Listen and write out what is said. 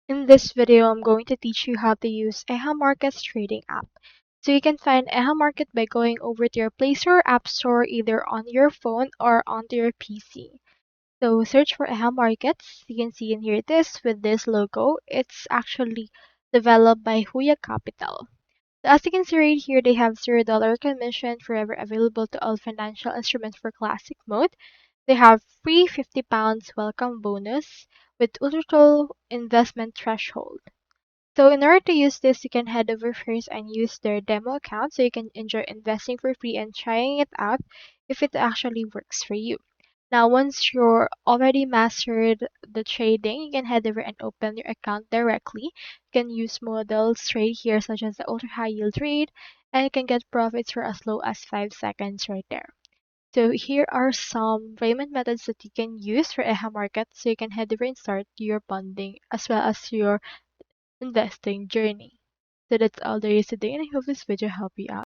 In this video, I'm going to teach you how to use EHA Markets trading app. So you can find EHA Market by going over to your Play Store or App Store either on your phone or onto your PC. So search for EHA Markets. You can see in here this with this logo. It's actually developed by Huya Capital. So as you can see right here, they have $0 commission forever available to all financial instruments for classic mode. They have free £50 welcome bonus with ultra investment threshold. So in order to use this, you can head over first and use their demo account so you can enjoy investing for free and trying it out if it actually works for you. Now, once you're already mastered the trading, you can head over and open your account directly. You can use models right here such as the ultra high yield trade, and you can get profits for as low as 5 seconds right there. So here are some payment methods that you can use for EHA Market so you can head over and start your bonding as well as your investing journey. So that's all there is today, and I hope this video helped you out.